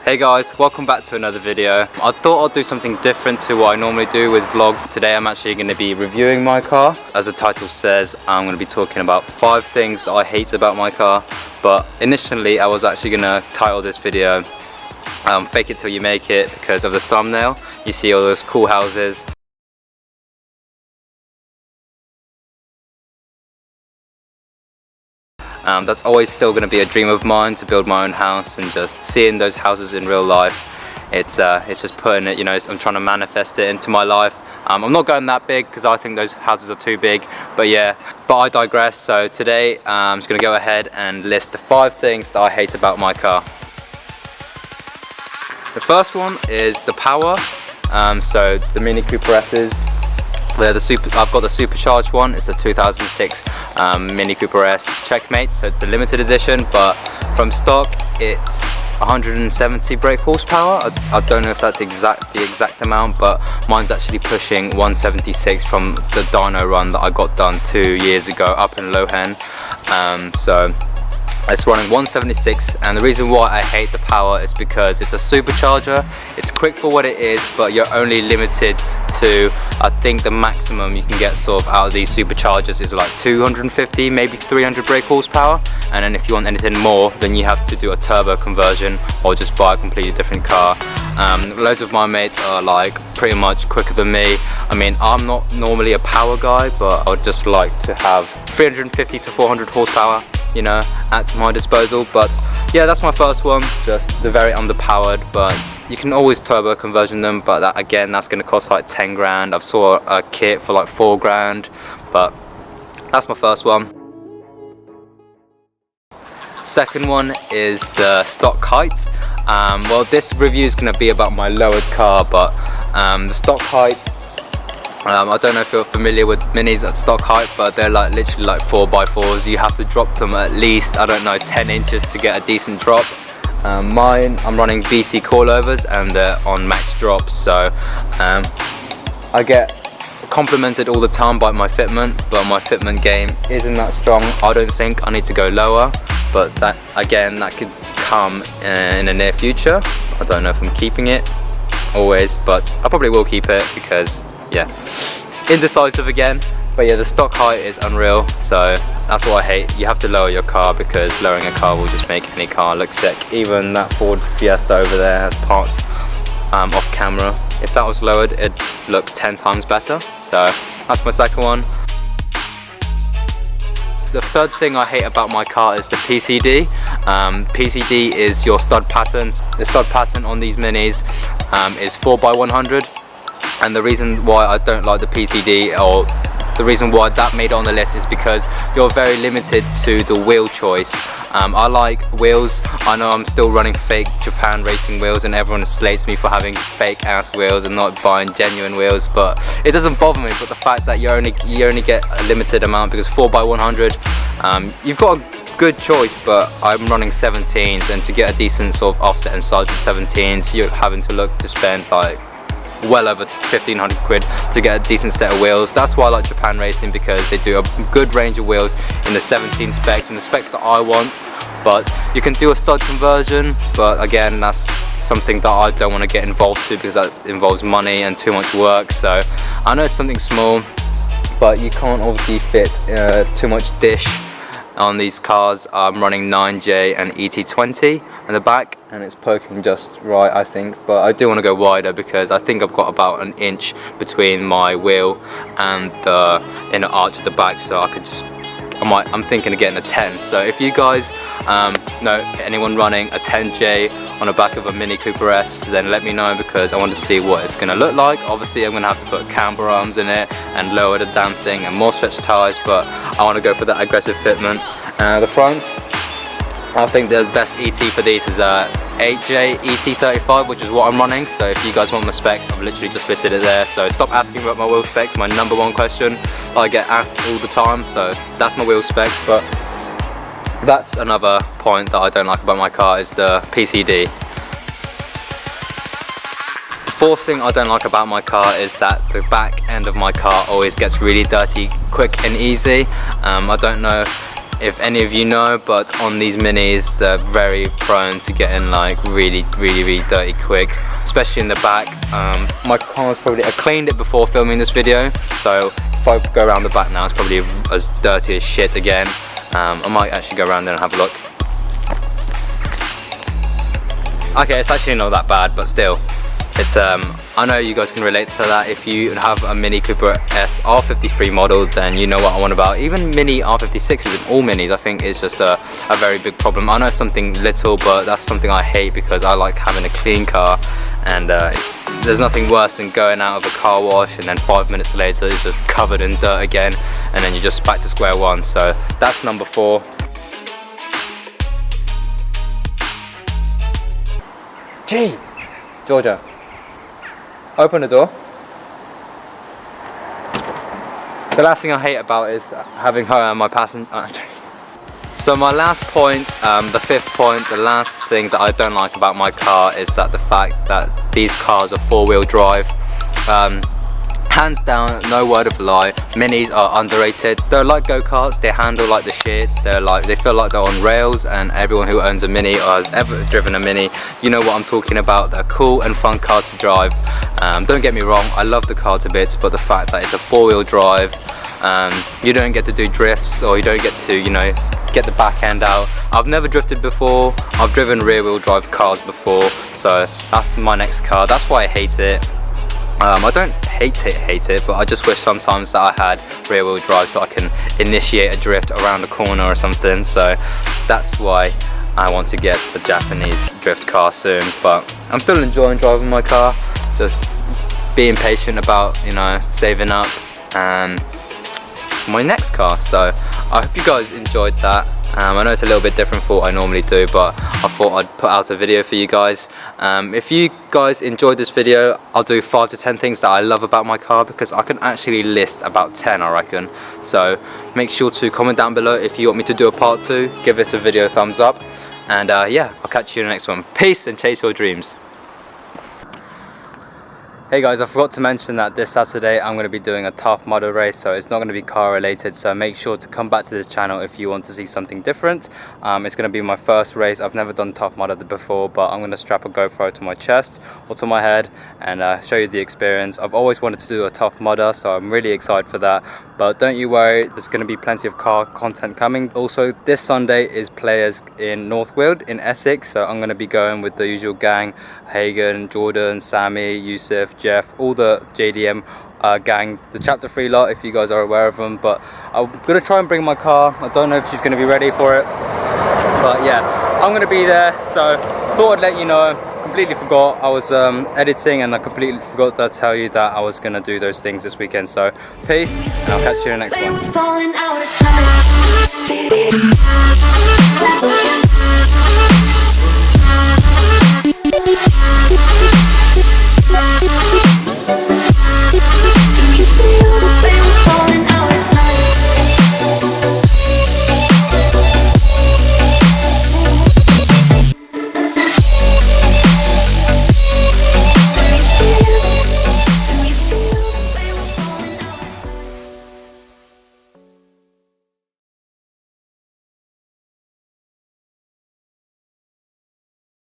Hey guys, welcome back to another video. I thought I'd do something different to what I normally do with vlogs. Today I'm actually going to be reviewing my car. As the title says, I'm going to be talking about 5 things I hate about my car. But initially I was actually going to title this video Fake It Till You Make It because of the thumbnail. You see all those cool houses. That's always still going to be a dream of mine, to build my own house, and just seeing those houses in real life, it's just putting it, you know, I'm trying to manifest it into my life. I'm not going that big because I think those houses are too big, but I digress. So today I'm just going to go ahead and list the 5 things that I hate about my car. The first one is the power. So the Mini Cooper S's, I've got the supercharged one. It's a 2006 Mini Cooper S Checkmate, so it's the limited edition, but from stock it's 170 brake horsepower. I don't know if that's the exact amount, but mine's actually pushing 176 from the dyno run that I got done 2 years ago up in Lohen. So it's running 176, and the reason why I hate the power is because it's a supercharger. It's quick for what it is, but you're only limited to, I think the maximum you can get sort of out of these superchargers is like 250, maybe 300 brake horsepower, and then if you want anything more, then you have to do a turbo conversion or just buy a completely different car. Loads of my mates are like pretty much quicker than me. I mean, I'm not normally a power guy, but I would just like to have 350 to 400 horsepower, you know, at my disposal. But yeah, that's my first one, just the very underpowered, but you can always turbo conversion them, but that, again, that's going to cost like 10 grand. I've saw a kit for like 4 grand, but that's my first one. Second one is the stock height. Well, this review is going to be about my lowered car, but the stock height, I don't know if you're familiar with minis at stock height, but they're like literally like 4x4s. You have to drop them at least, I don't know, 10 inches to get a decent drop. Mine, I'm running BC coilovers and they're on max drops, so I get complimented all the time by my fitment, but my fitment game isn't that strong. I don't think I need to go lower, but that, again, that could come in the near future. I don't know if I'm keeping it always, but I probably will keep it because, yeah, indecisive again. But yeah, the stock height is unreal, so that's what I hate. You have to lower your car because lowering a car will just make any car look sick. Even that Ford Fiesta over there has parts off camera. If that was lowered, it'd look 10 times better. So that's my second one. The third thing I hate about my car is the PCD. PCD is your stud patterns. The stud pattern on these minis is 4x100, and the reason why I don't like the PCD, or the reason why that made it on the list, is because you're very limited to the wheel choice. I like wheels. I know I'm still running fake Japan racing wheels and everyone slates me for having fake ass wheels and not buying genuine wheels, but it doesn't bother me. But the fact that you only get a limited amount, because 4x100, you've got a good choice, but I'm running 17s, and to get a decent sort of offset and size with 17s, you're having to look to spend like well over 1,500 quid to get a decent set of wheels. That's why I like Japan Racing, because they do a good range of wheels in the 17 specs and the specs that I want. But you can do a stud conversion, but again, that's something that I don't want to get involved to because that involves money and too much work. So I know it's something small, but you can't obviously fit too much dish on these cars. I'm running 9J and ET20 in the back, and it's poking just right, I think, but I do want to go wider because I think I've got about an inch between my wheel and the inner arch at the back, so I could just, I'm thinking of getting a 10. So if you guys know anyone running a 10J on the back of a Mini Cooper S, then let me know, because I want to see what it's going to look like. Obviously I'm going to have to put camber arms in it and lower the damn thing and more stretch tires, but I want to go for that aggressive fitment. The front, I think the best ET for these is 8J ET35, which is what I'm running. So if you guys want my specs, I've literally just listed it there. So stop asking about my wheel specs, my #1 question I get asked all the time. So that's my wheel specs, but that's another point that I don't like about my car, is the PCD. The fourth thing I don't like about my car is that the back end of my car always gets really dirty quick and easy. I don't know if any of you know, but on these minis they're very prone to getting like really dirty quick, especially in the back. My car's probably, I cleaned it before filming this video, so if I go around the back now it's probably as dirty as shit again. I might actually go around there and have a look. Okay, it's actually not that bad, but still, it's I know you guys can relate to that. If you have a Mini Cooper S R53 model, then you know what I'm on about. Even Mini R56s and all minis, I think it's just a very big problem. I know it's something little, but that's something I hate because I like having a clean car, and there's nothing worse than going out of a car wash and then 5 minutes later it's just covered in dirt again, and then you're just back to square one. So that's number 4. Gee, Georgia, open the door. The last thing I hate about is having her my passenger. So my last point, the 5th point, the last thing that I don't like about my car is that the fact that these cars are 4-wheel drive. Hands down, no word of a lie, minis are underrated. They're like go-karts, they handle like the shit, they feel like they're on rails, and everyone who owns a mini or has ever driven a mini, you know what I'm talking about. They're cool and fun cars to drive. Don't get me wrong, I love the car to bits, but the fact that it's a 4-wheel drive, you don't get to do drifts, or you don't get to, you know, get the back end out. I've never drifted before, I've driven rear-wheel drive cars before, so that's my next car. That's why I hate it. I don't hate it, but I just wish sometimes that I had rear wheel drive so I can initiate a drift around a corner or something. So that's why I want to get a Japanese drift car soon, but I'm still enjoying driving my car, just being patient about, you know, saving up my next car. So I hope you guys enjoyed that. I know it's a little bit different from what I normally do, but I thought I'd put out a video for you guys. If you guys enjoyed this video, I'll do 5 to 10 things that I love about my car, because I can actually list about 10, I reckon. So make sure to comment down below if you want me to do a part 2. Give this a video a thumbs up, and yeah, I'll catch you in the next one. Peace and chase your dreams. Hey guys, I forgot to mention that this Saturday I'm going to be doing a Tough Mudder race, so it's not going to be car related, so make sure to come back to this channel if you want to see something different. It's going to be my first race. I've never done Tough Mudder before, but I'm going to strap a GoPro to my chest or to my head and show you the experience. I've always wanted to do a Tough Mudder, so I'm really excited for that. But don't you worry, there's going to be plenty of car content coming. Also, this Sunday is Players in North Weald in Essex, so I'm going to be going with the usual gang: Hagen, Jordan, Sammy, Yusuf, Jeff, all the JDM gang, the chapter 3 lot, if you guys are aware of them. But I'm going to try and bring my car. I don't know if she's going to be ready for it, but yeah, I'm going to be there, so thought I'd let you know. Completely forgot, I was editing, and I completely forgot to tell you that I was going to do those things this weekend. So peace, and I'll catch you in the next one.